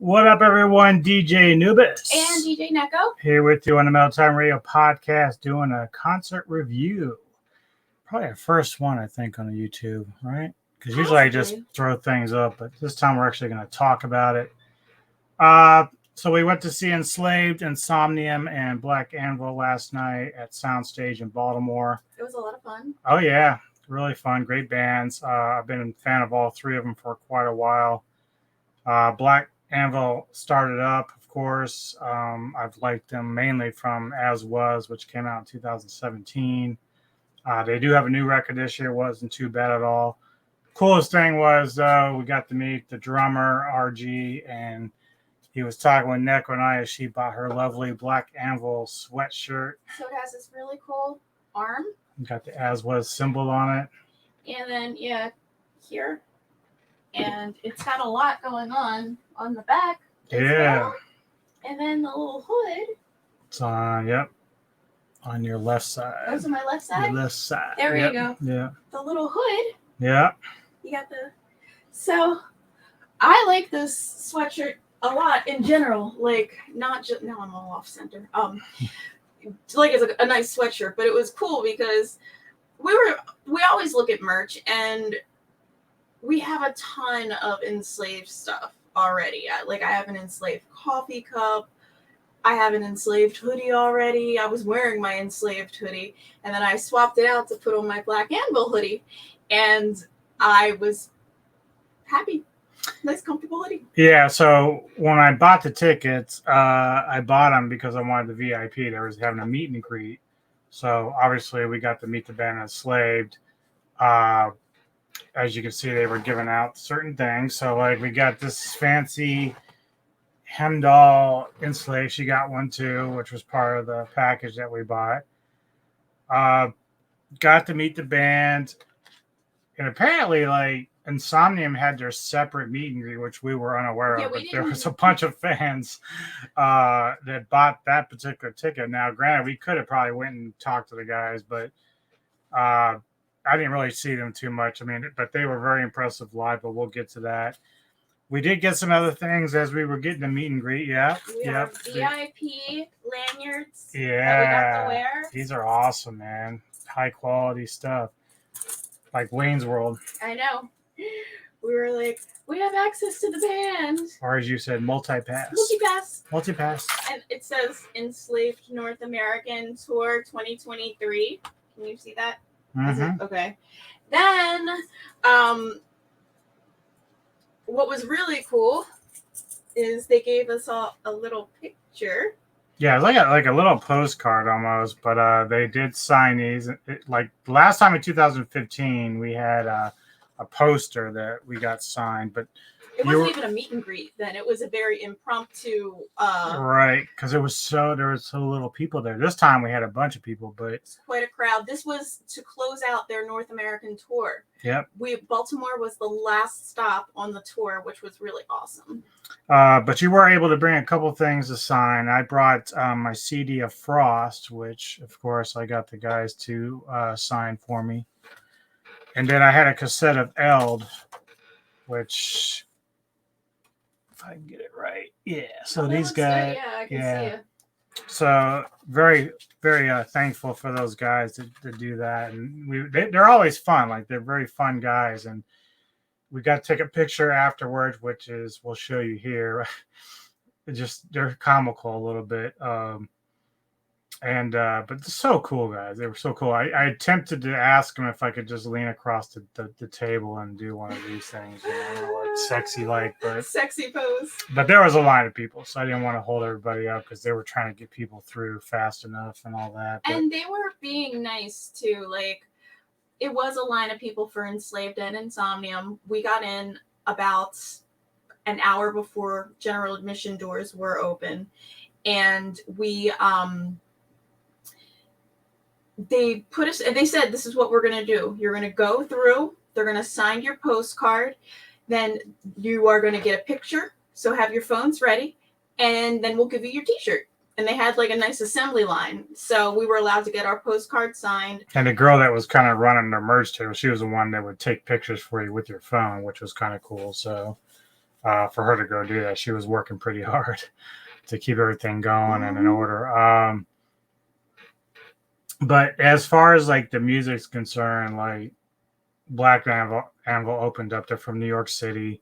What up, everyone? DJ Nubis. And DJ Neko. Here with you on the Meltdown Radio podcast doing a concert review. Probably our first one, I think, on the YouTube, right? Because usually I just throw things up, but this time we're actually going to talk about it. So we went to see Enslaved, Insomnium, and Black Anvil last night at Soundstage in Baltimore. It was a lot of fun. Oh, yeah. Really fun. Great bands. I've been a fan of all three of them for quite a while. Black Anvil started up, of course. I've liked them mainly from As Was, which came out in 2017. They do have a new record this year. It wasn't too bad at all. Coolest thing was, we got to meet the drummer, RG, and he was talking with Neko and I as she bought her lovely Black Anvil sweatshirt. So it has this really cool arm. Got the As Was symbol on it. And then, here. And it's got a lot going on the back. Yeah. Well. And then the little hood. It's on, yep. On your left side. Those on my left side? Your left side. There you go. Yeah. The little hood. Yeah. You got the... So, I like this sweatshirt a lot in general. Like, not just... Now I'm all off center. Like, it's a nice sweatshirt. But it was cool because we always look at merch and we have a ton of Enslaved stuff already. I have an Enslaved coffee cup. I have an Enslaved hoodie already. I was wearing my Enslaved hoodie, and then I swapped it out to put on my Black Anvil hoodie, and I was happy. Nice, comfortable hoodie. Yeah, so when I bought the tickets, I bought them because I wanted the VIP. They was having a meet and greet. So obviously we got to meet the band Enslaved. As you can see, they were giving out certain things. So, like, we got this fancy Hemdahl Enslaved. She got one, too, which was part of the package that we bought. Got to meet the band. And apparently, like, Insomnium had their separate meet and greet, which we were unaware of. But there was a bunch of fans that bought that particular ticket. Now, granted, we could have probably went and talked to the guys, but I didn't really see them too much. I mean, but they were very impressive live, but we'll get to that. We did get some other things as we were getting the meet and greet. Yeah. Yep. VIP lanyards. Yeah. That we got to wear. These are awesome, man. High quality stuff. Like Wayne's World. I know. We were like, we have access to the band. Or as you said, multi-pass. Multi-pass. And it says Enslaved North American Tour 2023. Can you see that? Mm-hmm. Okay. Then, what was really cool is they gave us all a little picture. Yeah, it's like a little postcard almost, but they did sign these. Like last time in 2015, we had a poster that we got signed, but it wasn't even a meet and greet then. It was a very impromptu. Right, because there was so little people there. This time we had a bunch of people, but it's quite a crowd. This was to close out their North American tour. Yep. Baltimore was the last stop on the tour, which was really awesome. But you were able to bring a couple things to sign. I brought my CD of Frost, which of course I got the guys to sign for me, and then I had a cassette of Eld, which. If I can get it right. Yeah. So these guys. I can see it. So very, very thankful for those guys to do that. And they're always fun. Like, they're very fun guys. And we got to take a picture afterwards, which is, we'll show you here. They're comical a little bit. But they're so cool, guys. They were so cool. I attempted to ask them if I could just lean across the table and do one of these things, like sexy, but sexy pose. But there was a line of people, so I didn't want to hold everybody up because they were trying to get people through fast enough and all that. But, and they were being nice too. Like, it was a line of people for Enslaved and Insomnium. We got in about an hour before general admission doors were open, and we they put us, and they said, this is what we're going to do. You're going to go through, they're going to sign your postcard, then you are going to get a picture, so have your phones ready, and then we'll give you your t-shirt. And they had like a nice assembly line, so we were allowed to get our postcard signed. And the girl that was kind of running the merch table, she was the one that would take pictures for you with your phone, which was kind of cool. So for her to go do that. She was working pretty hard to keep everything going and in Mhm. order. But as far as like the music's concerned, like Black Anvil opened up. They're from New York City.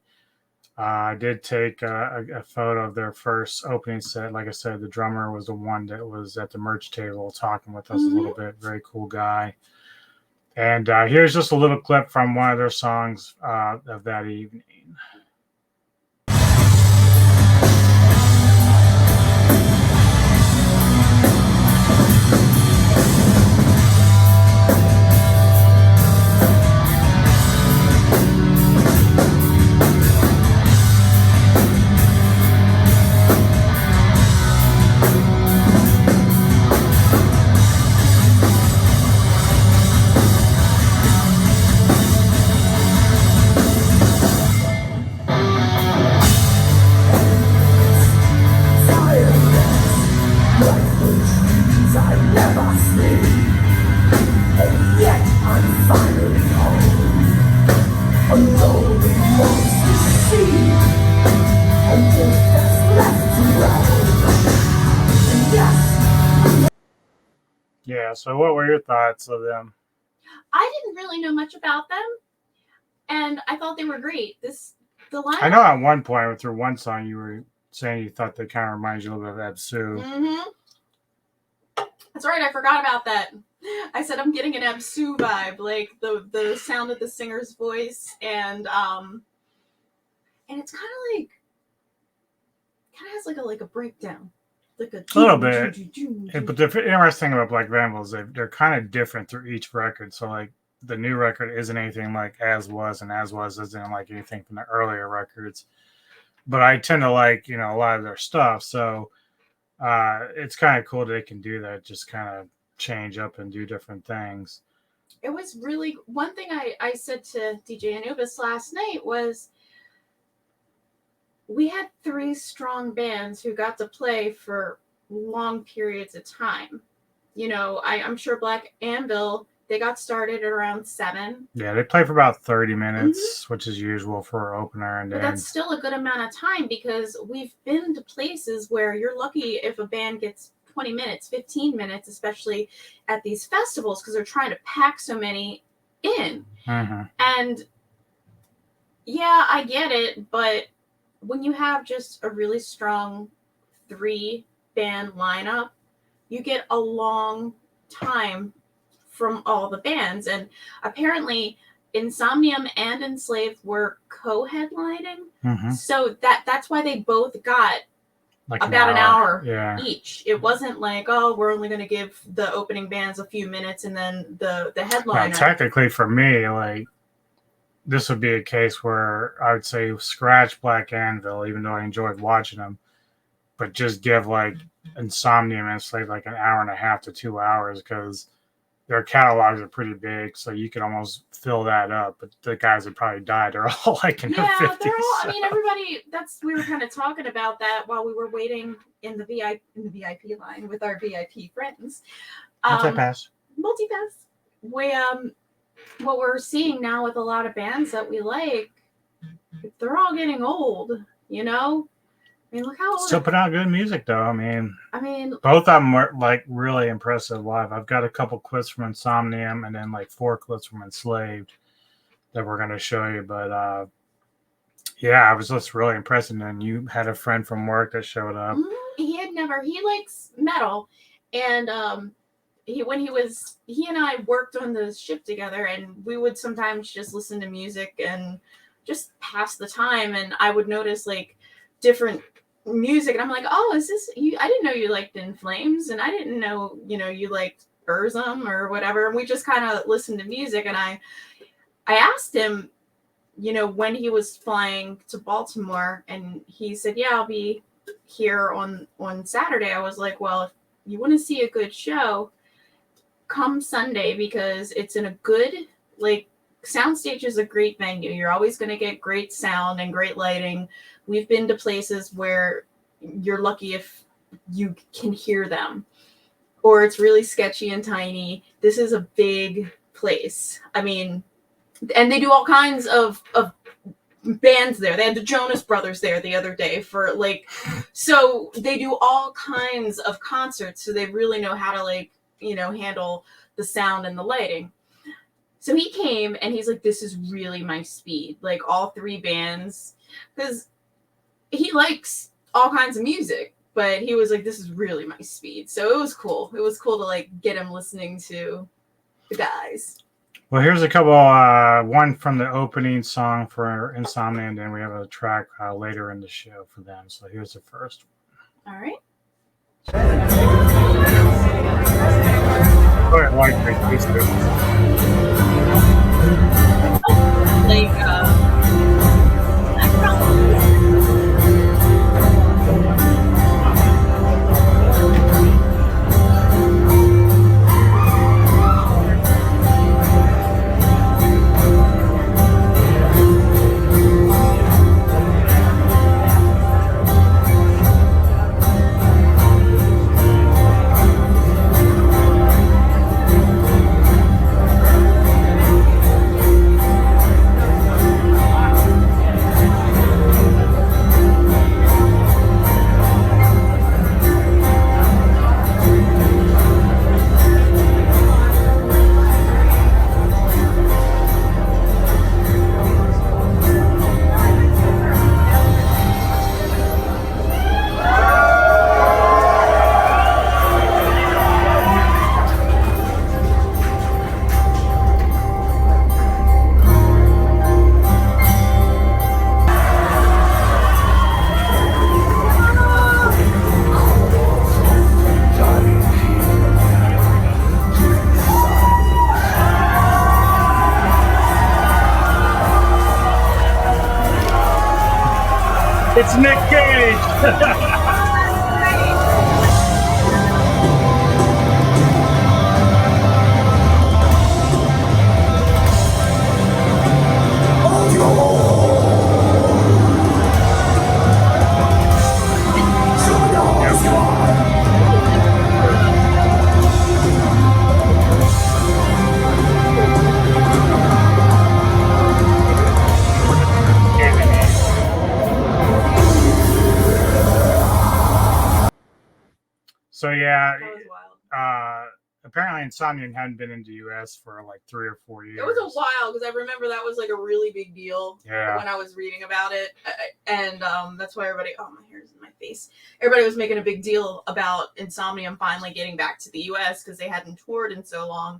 I did take a photo of their first opening set. Like I said, the drummer was the one that was at the merch table talking with us a little Mhm. bit. Very cool guy. And here's just a little clip from one of their songs of that evening. Yeah, so what were your thoughts of them? I didn't really know much about them, and I thought they were great. The I know lineup. at one point through one song you were saying you thought they kind of reminded you a little bit of Absu. Mm-hmm. That's right. I forgot about that. I said I'm getting an Absu vibe, like the sound of the singer's voice, and it's kind of has like a breakdown, like a A little bit. But the interesting about Black Vandal is they're kind of different through each record. So like the new record isn't anything like As Was, and As Was isn't like anything from the earlier records. But I tend to like a lot of their stuff. So it's kind of cool that they can do that. Just kind of change up and do different things. It was really one thing I said to DJ Anubis last night was we had three strong bands who got to play for long periods of time. I'm sure Black Anvil, they got started at around 7. Yeah, they play for about 30 minutes, Mm-hmm. which is usual for an opener. And But then that's still a good amount of time because we've been to places where you're lucky if a band gets 20 minutes, 15 minutes, especially at these festivals because they're trying to pack so many in. mm-hmm. And yeah, I get it, but when you have just a really strong 3 band lineup, you get a long time from all the bands. And apparently, Insomnium and Enslaved were co-headlining, Mm-hmm. so that's why they both got like about an hour yeah. each. It wasn't like, oh, we're only going to give the opening bands a few minutes and then the headliner. Now, technically, for me, like this would be a case where I would say scratch Black Anvil, even though I enjoyed watching them, but just give like Insomnium and Slave like an hour and a half to 2 hours because their catalogs are pretty big, so you can almost fill that up. But the guys that probably died are all like in their 50s. They're all. So. I mean, everybody. We were kind of talking about that while we were waiting in the VIP line with our VIP friends. Multipass. What we're seeing now with a lot of bands that we like, they're all getting old. I mean, look how old. Still put out good music though. I mean, both of them were like really impressive live. I've got a couple clips from Insomnium and then like 4 clips from Enslaved that we're going to show you. But yeah, I was just really impressed. And then you had a friend from work that showed up. He likes metal, and he and I worked on the ship together, and we would sometimes just listen to music and just pass the time. And I would notice like different music, and I'm like, oh, is this you? I didn't know you liked In Flames, and I didn't know you liked Burzum or whatever. And we just kind of listened to music, and I asked him, when he was flying to Baltimore, and he said, yeah, I'll be here on Saturday. I was like, well, if you want to see a good show, come Sunday because it's in a good, like, Soundstage is a great venue. You're always going to get great sound and great lighting. We've been to places where you're lucky if you can hear them, or it's really sketchy and tiny. This is a big place. I mean, and they do all kinds of bands there. They had the Jonas Brothers there the other day for like, so they do all kinds of concerts. So they really know how to like, handle the sound and the lighting. So he came and he's like, this is really my speed. Like all three bands, because he likes all kinds of music, but he was like, this is really my speed. So it was cool. It was cool to like get him listening to the guys. Well, here's a couple, one from the opening song for Insomnium, and then we have a track later in the show for them. So here's the first one. All right. I like the It's Nick Cage. So yeah, apparently Insomnium hadn't been into the U.S. for like 3 or 4 years. It was a while because I remember that was like a really big deal when I was reading about it, and that's why everybody. Oh, my hair's in my face. Everybody was making a big deal about Insomnium finally getting back to the U.S. because they hadn't toured in so long.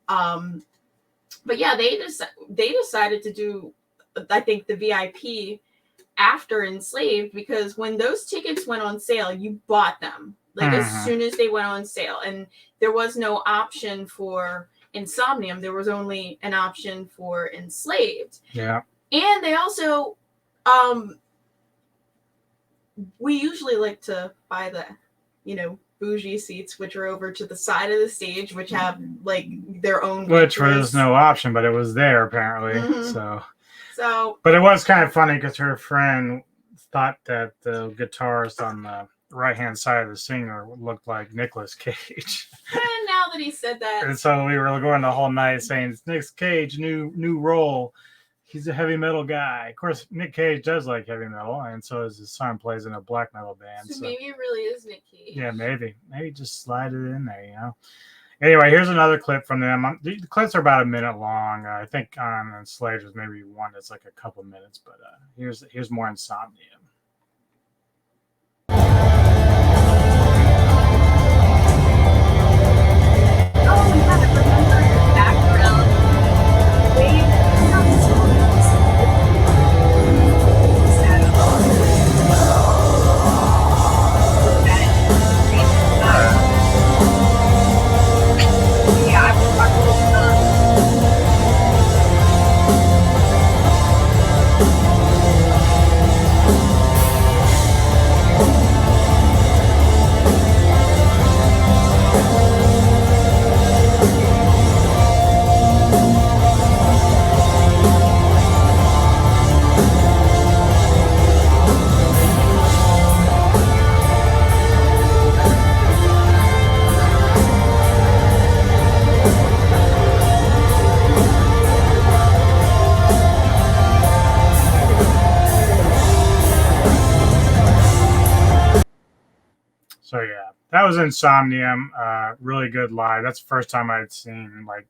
But yeah, they decided to do, I think, the VIP after Enslaved, because when those tickets went on sale, you bought them. Like as soon as they went on sale, and there was no option for Insomnium. There was only an option for Enslaved. Yeah. And they also, we usually like to buy the, bougie seats, which are over to the side of the stage, which have like their own. Which was no option, but it was there apparently. Mm-hmm. So. But it was kind of funny because her friend thought that the guitarist on the right-hand side of the singer looked like Nicolas Cage. And now that he said that, and so we were going the whole night saying, it's Nick Cage, new role. He's a heavy metal guy. Of course, Nick Cage does like heavy metal, and so his son plays in a black metal band. So maybe it really is Nick Cage. Yeah, maybe just slide it in there, Anyway, here's another clip from them. The clips are about a minute long. I think on Enslaved was maybe one that's like a couple minutes, but here's more Insomnium. Oh, we have it. Remember the background wave. That was Insomnium. Really good live. That's the first time I'd seen like.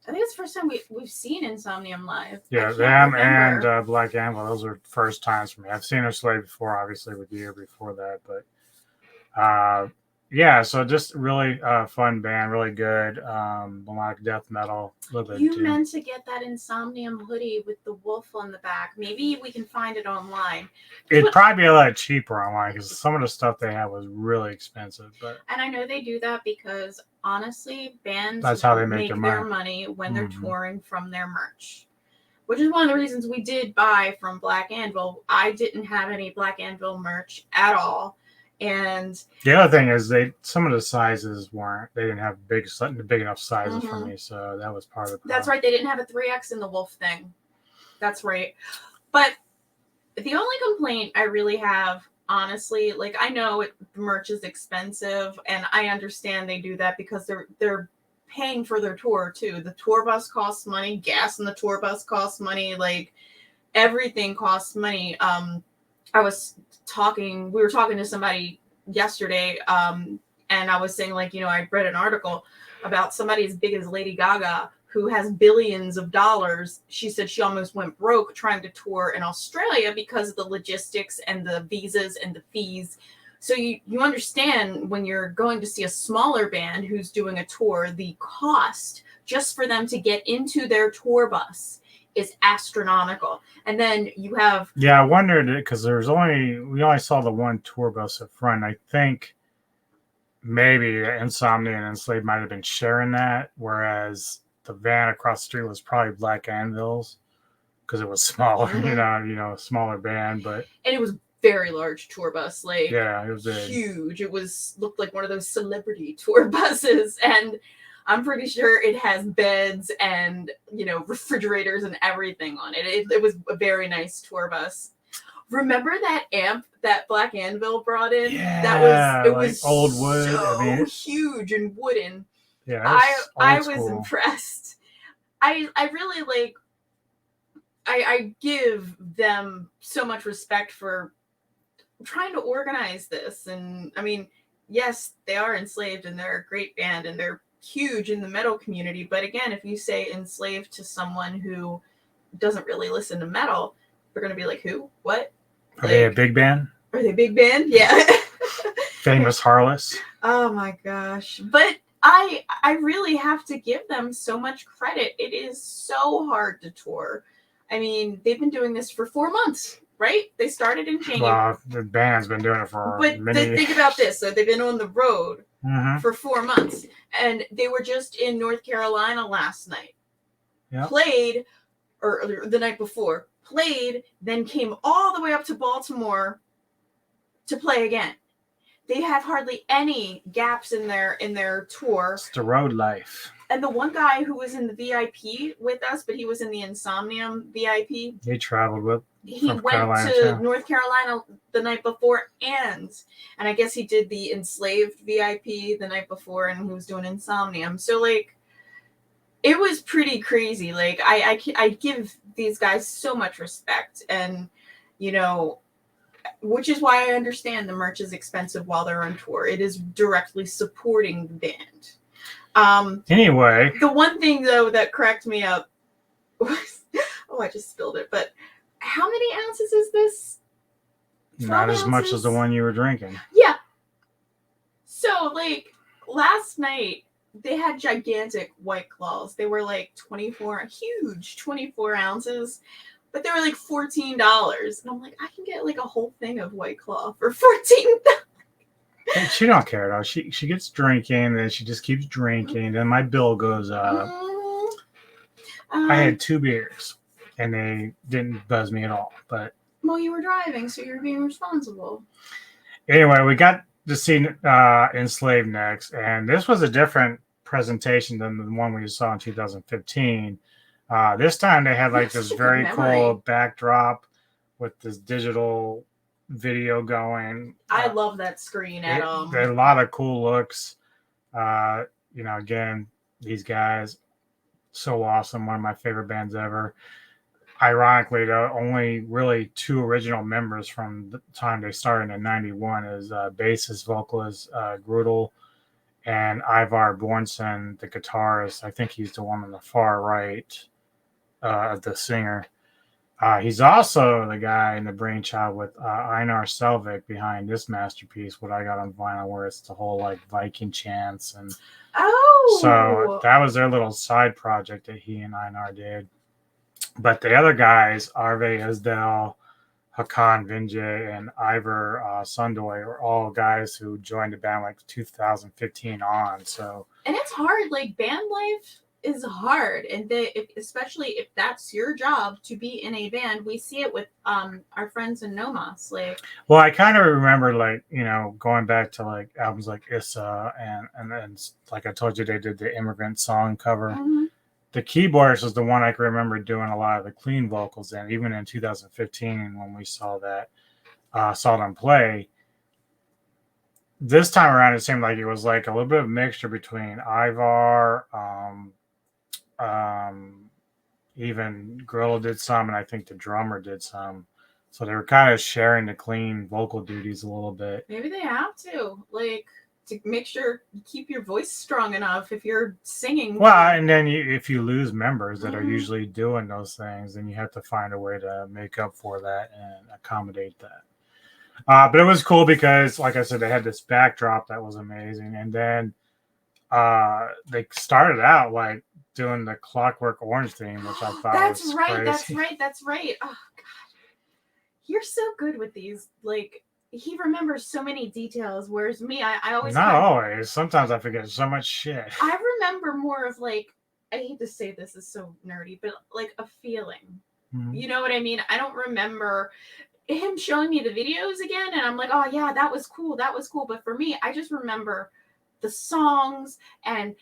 I think it's the first time we've seen Insomnium live. Yeah, them and Black Anvil. Those were first times for me. I've seen Enslaved before, obviously with you before that, but yeah. So just really fun band, really good. Melodic death metal. A little bit You too. meant to get that Insomnium hoodie with the wolf on the back. Maybe we can find it online. It'd probably be a lot cheaper online because some of the stuff they had was really expensive. But and I know they do that because honestly, bands that's how they make their money when they're touring from their merch. Which is one of the reasons we did buy from Black Anvil. I didn't have any Black Anvil merch at all. And the other thing is some of the sizes they didn't have big enough sizes for me, so that was part of the problem. That's right, they didn't have a 3X in the wolf thing. That's right. But the only complaint I really have, honestly, like I know merch is expensive, and I understand they do that because they're paying for their tour too. The tour bus costs money, gas in the tour bus costs money, like everything costs money. We were talking to somebody yesterday, and I was saying, like, I read an article about somebody as big as Lady Gaga who has billions of dollars. She said she almost went broke trying to tour in Australia because of the logistics and the visas and the fees. So you understand when you're going to see a smaller band who's doing a tour, the cost just for them to get into their tour bus is astronomical. And then you have... Yeah, I wondered because we only saw the one tour bus up front. I think maybe Insomnia and Enslaved might have been sharing that, whereas the van across the street was probably Black Anvil's because it was smaller, smaller band. And it was very large tour bus, like yeah, it was huge. It looked like one of those celebrity tour buses, and I'm pretty sure it has beds and refrigerators and everything on it. It was a very nice tour bus. Remember that amp that Black Anvil brought in? Yeah, it was old wood. So huge and wooden. Yeah, I was impressed. I really like. I give them so much respect for trying to organize this. And I mean, yes, they are Enslaved and they're a great band and they're huge in the metal community. But again, if you say Enslaved to someone who doesn't really listen to metal, they're going to be like, who? What? Are they a big band? Are they a big band? Yeah. Famous Harless. Oh my gosh. But I really have to give them so much credit. It is so hard to tour. I mean, they've been doing this for 4 months, right? They started in January. Well, the band's been doing it for think about this. So they've been on the road for 4 months. And they were just in North Carolina last night. Yep. Played, or the night before. Played, then came all the way up to Baltimore to play again. They have hardly any gaps in their tour. It's the road life. And the one guy who was in the VIP with us, but he was in the Insomnium VIP. He traveled with. He went to North Carolina the night before, and I guess he did the Enslaved VIP the night before, and he was doing Insomnium. So like, it was pretty crazy. Like I give these guys so much respect, and which is why I understand the merch is expensive while they're on tour. It is directly supporting the band. Anyway, the one thing though that cracked me up was, I just spilled it, but how many ounces is this? Not as much as the one you were drinking. Yeah. So like last night they had gigantic White Claws. They were like 24 ounces. But they were like $14. And I'm like, I can get like a whole thing of White Claw for $14. Hey, she don't care though. She gets drinking, then she just keeps drinking. Then my bill goes up. I had 2 beers, and they didn't buzz me at all. But well, you were driving, so you're being responsible. Anyway, we got to see Enslaved next, and this was a different presentation than the one we saw in 2015. This time they had like this very cool backdrop with this digital video going. I love that screen at There are a lot of cool looks. Again, these guys, so awesome. One of my favorite bands ever. ironically, the only really two original members from the time they started in '91 is bassist vocalist Grudel and Ivar Bjornsson, the guitarist. I think he's the one on the far right, the singer. He's also the guy in the brainchild with Einar Selvik behind this masterpiece, what I got on vinyl, where it's the whole like Viking chants, and so that was their little side project that he and Einar did. But the other guys, Arve Esdal, Hakan Vinje, and Ivor Sundoy, are all guys who joined the band like 2015 on. So, and it's hard. Like band life is hard, and especially if that's your job to be in a band. We see it with our friends in Nomos. Like, well, I kind of remember like going back to like albums like Issa and then like I told you they did the Immigrant Song cover. Mm-hmm. The keyboardist was the one I can remember doing a lot of the clean vocals in, even in 2015 when we saw them play. This time around, it seemed like it was like a little bit of a mixture between Ivar, even Gorilla did some, and I think the drummer did some. So they were kind of sharing the clean vocal duties a little bit. Maybe they have to, like, to make sure you keep your voice strong enough if you're singing. Well, and then if you lose members that are usually doing those things, then you have to find a way to make up for that and accommodate that. But it was cool because, like I said, they had this backdrop that was amazing. And then they started out like doing the Clockwork Orange theme, which I thought was crazy. That's right. Oh, God. You're so good with these. Like, he remembers so many details, whereas me, I always... Not always. Sometimes I forget so much shit. I remember more of, like, I hate to say this is so nerdy, but, like, a feeling. Mm-hmm. You know what I mean? I don't remember him showing me the videos again, and I'm like, oh, yeah, that was cool. But for me, I just remember the songs and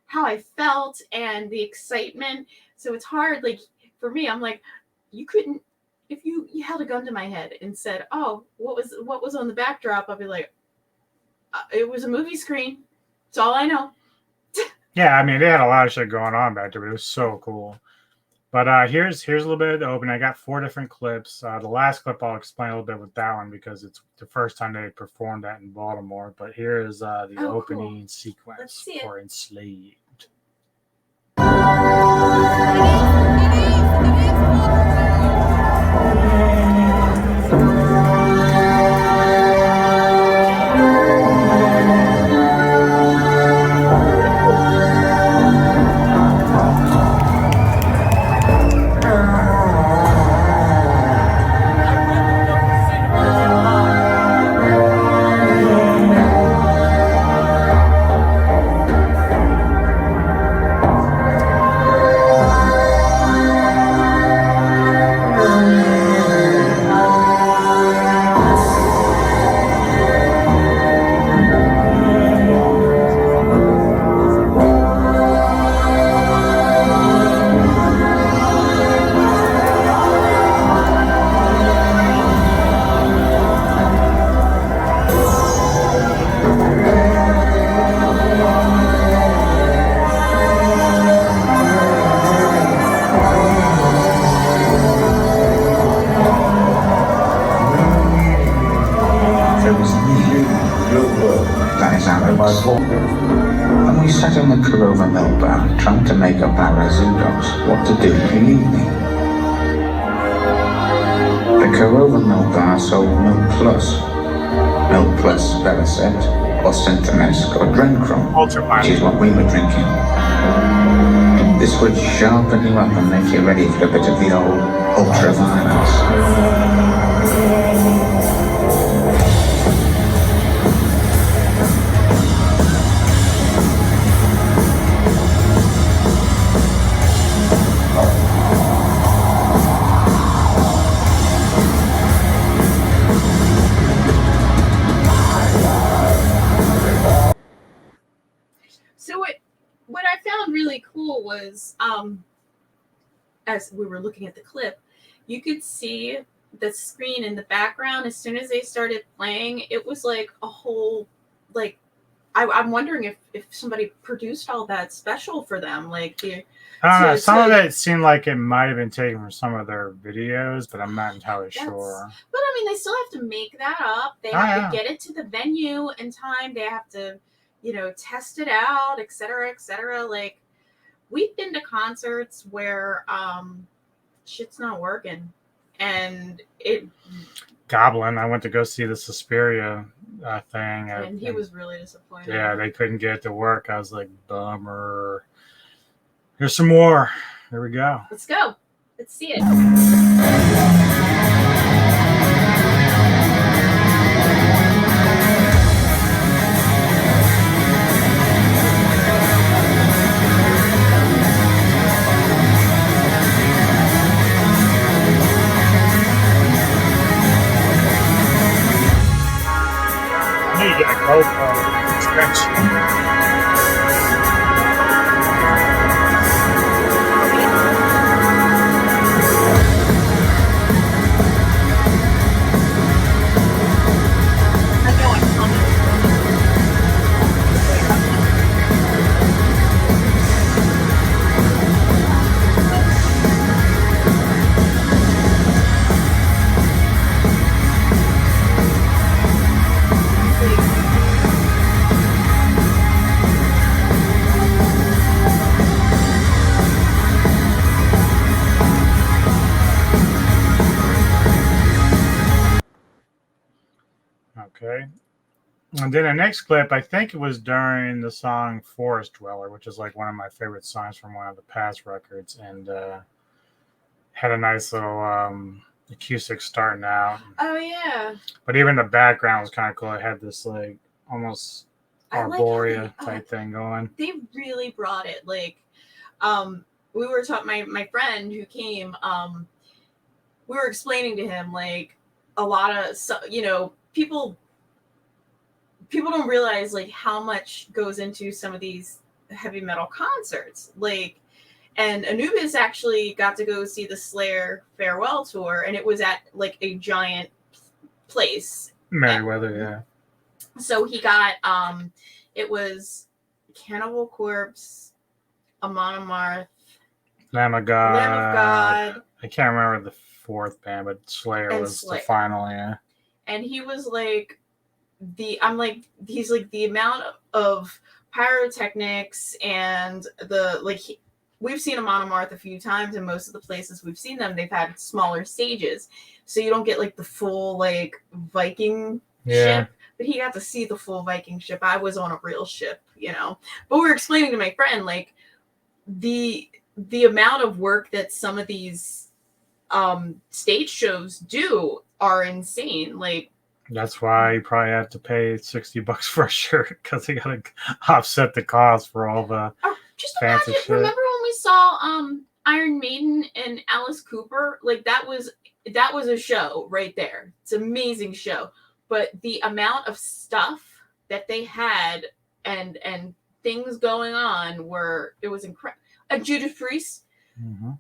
how I felt and the excitement. So it's hard. Like, for me, I'm like, you couldn't... If you held a gun to my head and said, "Oh, what was on the backdrop?" I'd be like, "It was a movie screen. That's all I know." Yeah, I mean, they had a lot of shit going on back there, but it was so cool. But here's a little bit of the opening. I got 4 different clips. The last clip I'll explain a little bit with that one because it's the first time they performed that in Baltimore. But here is the opening sequence for Enslaved. And we sat in the Corova milk bar trying to make up our Razoodos what to do in the evening. The Corova milk bar sold Milk Plus, better said, or Synthomesque, or Drencrom, which is what we were drinking. This would sharpen you up and make you ready for a bit of the old ultra-violence. What I found really cool was, as we were looking at the clip, you could see the screen in the background. As soon as they started playing, it was like a whole, like, I'm wondering if somebody produced all that special for them, like the. I don't know. Some of it seemed like it might have been taken from some of their videos, but I'm not entirely sure. But I mean, they still have to make that up. They have to get it to the venue in time. They have to, test it out, et cetera, et cetera. Like, we've been to concerts where shit's not working, and it. Goblin, I went to go see the Suspiria thing, and he was really disappointed. Yeah, they couldn't get it to work. I was like, bummer. Here's some more. Here we go. Let's go. Let's see it. You get a GoPro extension. Okay. And then the next clip, I think it was during the song Forest Dweller, which is like one of my favorite songs from one of the past records, and had a nice little acoustic starting out. Oh, yeah. But even the background was kind of cool. It had this like almost Arborea type thing going. They really brought it. Like, we were talking, my friend who came, we were explaining to him, like, a lot of, people don't realize like how much goes into some of these heavy metal concerts. Like, and Anubis actually got to go see the Slayer farewell tour, and it was at like a giant place. Merriweather, yeah. So he got it was Cannibal Corpse, Amon Amarth, Lamb of God. I can't remember the fourth band, but Slayer was the final, yeah. And he was like, he's like the amount of pyrotechnics and we've seen Amon Amarth a few times, and most of the places we've seen them, they've had smaller stages. So you don't get like the full like Viking ship, but he got to see the full Viking ship. I was on a real ship, but we were explaining to my friend, like the amount of work that some of these stage shows do are insane. Like, that's why you probably have to pay $60 for a shirt, because you gotta offset the cost for all the just fancy imagine, shit. Remember when we saw Iron Maiden and Alice Cooper? Like, that was a show right there. It's an amazing show. But the amount of stuff that they had and things going on it was incredible. Judas Priest. Mm-hmm.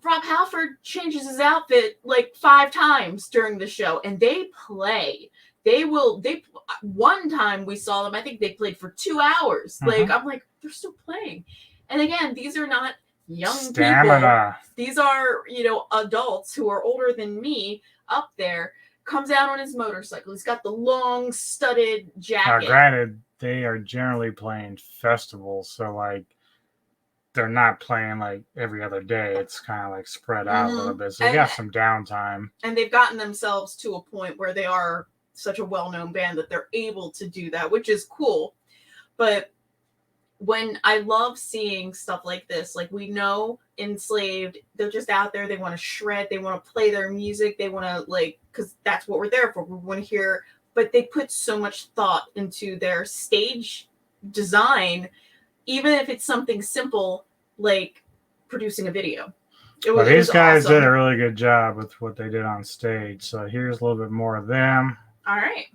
Rob Halford changes his outfit like 5 times during the show, and they play. One time we saw them, I think they played for 2 hours. Mm-hmm. Like, I'm like, they're still playing. And again, these are not young people. These are, adults who are older than me up there. Comes out on his motorcycle. He's got the long studded jacket. Granted, they are generally playing festivals, so like, they're not playing like every other day. It's kind of like spread out a little bit. So they got some downtime. And they've gotten themselves to a point where they are such a well-known band that they're able to do that, which is cool. But when I love seeing stuff like this, like we know Enslaved, they're just out there. They want to shred. They want to play their music. They want to because that's what we're there for. We want to hear, but they put so much thought into their stage design, even if it's something simple like producing a video. These guys did a really good job with what they did on stage. So here's a little bit more of them. All right.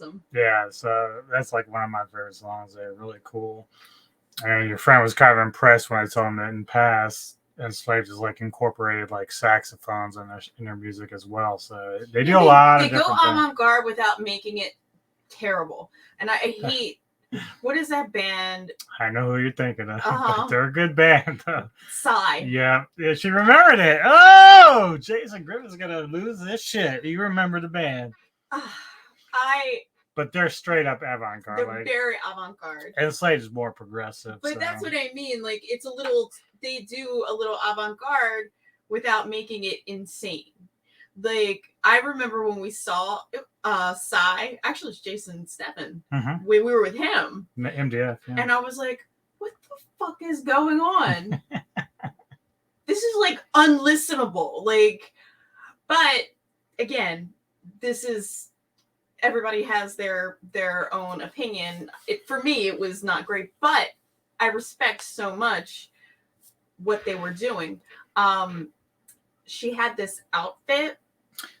awesome. Yeah, so that's like one of my favorite songs. They're really cool. And your friend was kind of impressed when I told him that in the past, Enslaved is like incorporated like saxophones in their music as well. So they do a lot of different things. They go avant-garde without making it terrible. And I hate, what is that band? I know who you're thinking of. But they're a good band. Sigh. Yeah, she remembered it. Oh, Jason Griffin's gonna lose this shit. You remember the band? But they're straight up avant-garde. They're very avant-garde. Enslaved is more progressive. But that's what I mean. Like, it's a little, they do a little avant-garde without making it insane. Like, I remember when we saw Psy, actually it's Jason Steffen, when we were with him. MDF, yeah. And I was like, what the fuck is going on? This is like unlistenable. Like, but again, this is, everybody has their own opinion. For me, it was not great, but I respect so much what they were doing. She had this outfit.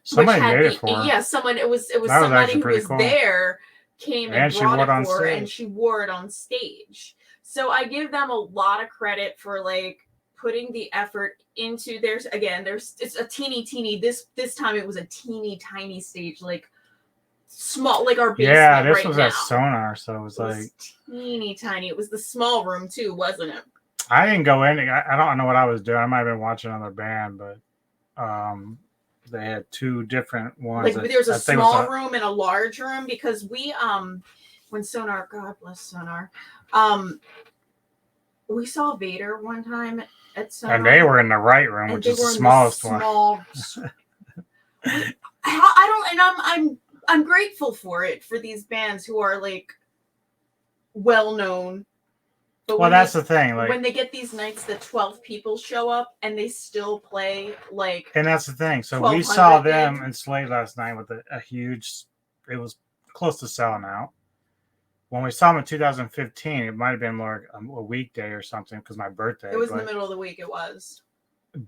Somebody made it for her. Yeah, it was somebody who was cool. There came and brought it for her, and she wore it on stage. So I give them a lot of credit for like putting the effort into it's a teeny this time it was a teeny tiny stage, like small, like our basement. Yeah, this right was now. at Sonar, so it was like teeny tiny. It was the small room too, wasn't it? I didn't go in. I don't know what I was doing. I might have been watching another band, but they had two different ones. Like there was a small room and a large room, because we when Sonar, God bless Sonar, we saw Vader one time at Sonar, and they were in the right room, which is the smallest one. I'm grateful for it, for these bands who are like well known. But well, that's the thing. Like, when they get these nights that 12 people show up and they still play like. And that's the thing. So we saw them Enslaved last night with a huge. It was close to selling out. When we saw them in 2015, it might have been more a weekday or something because my birthday. It was in the middle of the week. It was.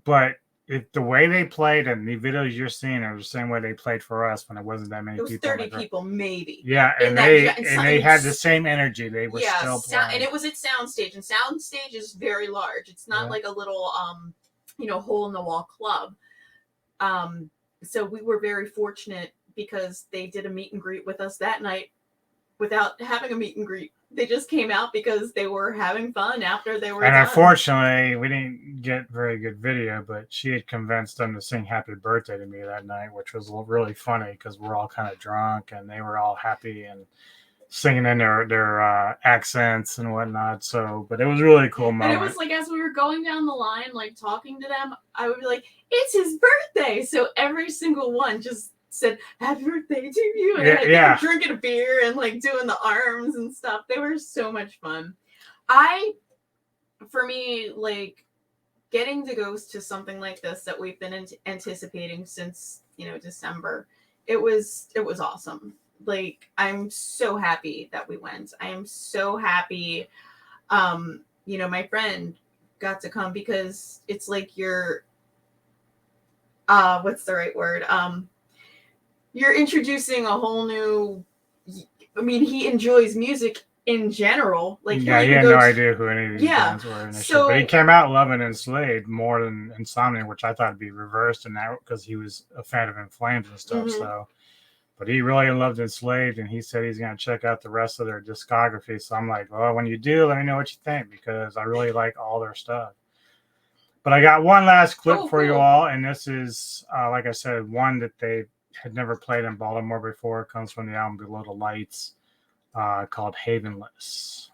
But the way they played and the videos you're seeing are the same way they played for us when it wasn't that many people. It was 30 people, maybe. Yeah, and they had the same energy. They were still playing. And it was at Soundstage, and Soundstage is very large. It's not like a little, hole in the wall club. So we were very fortunate because they did a meet and greet with us that night without having a meet and greet. They just came out because they were having fun after they were done. Unfortunately, we didn't get very good video, but she had convinced them to sing Happy Birthday to me that night, which was really funny because we're all kind of drunk and they were all happy and singing in their accents and whatnot. So, but it was a really cool moment. And it was like, as we were going down the line, like talking to them, I would be like, it's his birthday. So every single one just said happy birthday to you, and they were drinking a beer and like doing the arms and stuff. They were so much fun. For me, like getting to go to something like this that we've been anticipating since December, it was awesome. Like, I'm so happy that we went. I am so happy my friend got to come, because it's like you're what's the right word, you're introducing a whole new. I mean, he enjoys music in general. Like, he had no idea who any of these bands were initially. But he came out loving Enslaved more than Insomnium, which I thought would be reversed in that because he was a fan of In Flames and stuff. So, but he really loved Enslaved, and he said he's going to check out the rest of their discography. So I'm like, well, when you do, let me know what you think, because I really like all their stuff. But I got one last clip for you all, and this is, like I said, one that they had never played in Baltimore before. It comes from the album Below the Lights, called Havenless.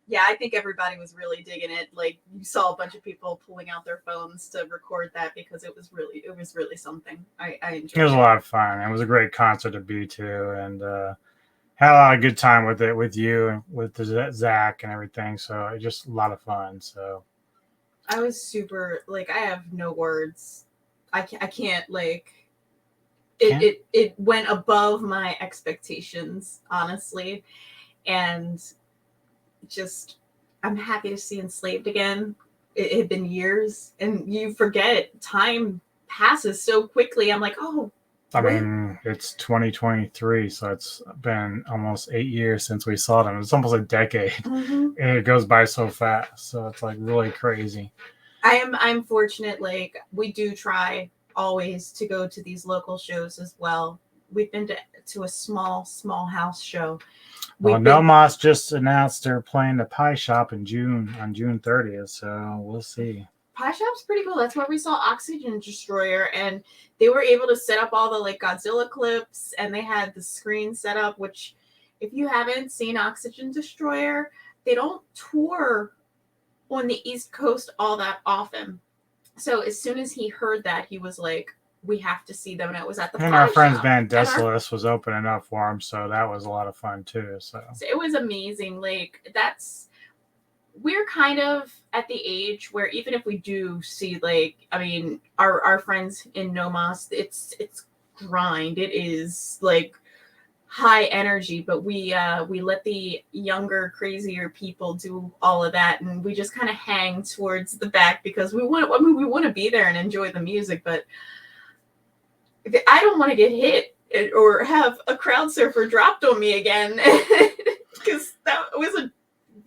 yeah, I think everybody was really digging it. Like you saw a bunch of people pulling out their phones to record that because it was really something. I enjoyed It was a lot of fun. It was a great concert to be to, and had a lot of good time with it with you and with Zach and everything. So it just a lot of fun. So I was super like I have no words. I can't like it went above my expectations, honestly, and just I'm happy to see Enslaved again. It had been years, and you forget time passes so quickly. I'm like, oh, I mean, it's 2023, so it's been almost 8 years since we saw them. It's almost a decade, and it goes by so fast. So it's like really crazy. I'm fortunate. Like we do try always to go to these local shows as well. We've been to a small house show. Well, Nomos just announced they're playing the Pie Shop in June on June 30th, so we'll see. Pie Shop's pretty cool. That's where we saw Oxygen Destroyer, and they were able to set up all the like Godzilla clips, and they had the screen set up. Which, if you haven't seen Oxygen Destroyer, they don't tour on the East Coast all that often. So as soon as he heard that, he was like, "We have to see them." And it was at the and Pie our friend's Shop. band Desolus was opening up for him, so that was a lot of fun too. So it was amazing. Like we're kind of at the age where even if we do see like I mean our friends in Nomos, it's grind. It is like high energy, but we let the younger, crazier people do all of that, and we just kind of hang towards the back because we want to be there and enjoy the music, but I don't want to get hit or have a crowd surfer dropped on me again because that was a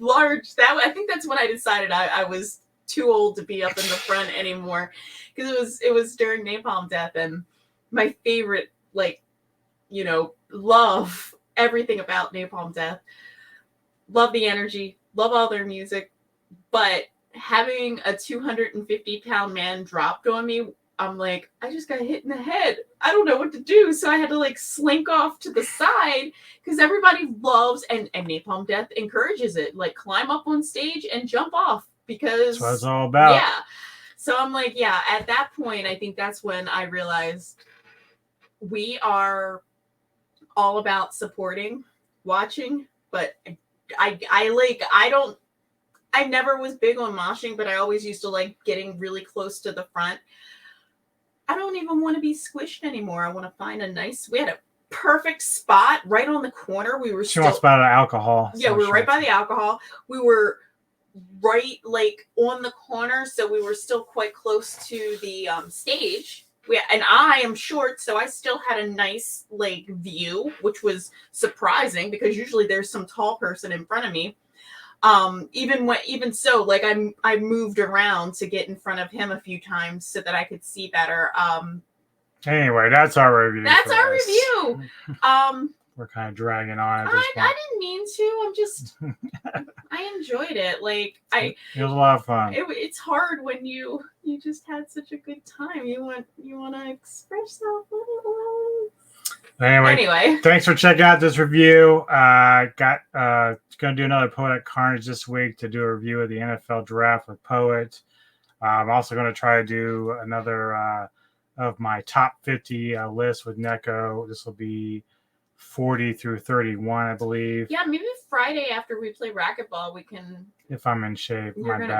large I think that's when I decided I was too old to be up in the front anymore because it was during Napalm Death, and my favorite like love everything about Napalm Death, love the energy, love all their music, but having a 250-pound man dropped on me, I'm like, I just got hit in the head. I don't know what to do. So I had to like slink off to the side because everybody loves and Napalm Death encourages it. Like climb up on stage and jump off because that's what it's all about. Yeah. So I'm like, yeah, at that point, I think that's when I realized we are all about supporting, watching, but I never was big on moshing, but I always used to like getting really close to the front. I don't even want to be squished anymore. I want to find we had a perfect spot right on the corner. She wants by the alcohol. Yeah, we were right by the alcohol. We were right like on the corner, so we were still quite close to the stage. And I am short, so I still had a nice like view, which was surprising because usually there's some tall person in front of me. Even so, like I moved around to get in front of him a few times so that I could see better. Anyway, that's our review. That's our review. We're kind of dragging on at this point. I didn't mean to. I'm just I enjoyed it. Like it was a lot of fun. It's hard when you just had such a good time. You want to express that. Anyway, thanks for checking out this review. Gonna do another Poetic Carnage this week to do a review of the NFL draft with Poet. I'm also going to try to do another of my top 50 list with Neko. This will be 40 through 31, I believe. Yeah, maybe Friday after we play racquetball, we can. If I'm in shape, we're going to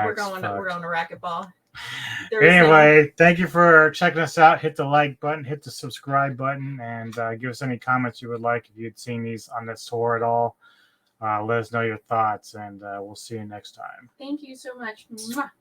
racquetball. Anyway, thank you for checking us out. Hit the like button, hit the subscribe button, and give us any comments you would like if you'd seen these on this tour at all. Let us know your thoughts, and we'll see you next time. Thank you so much. Mwah.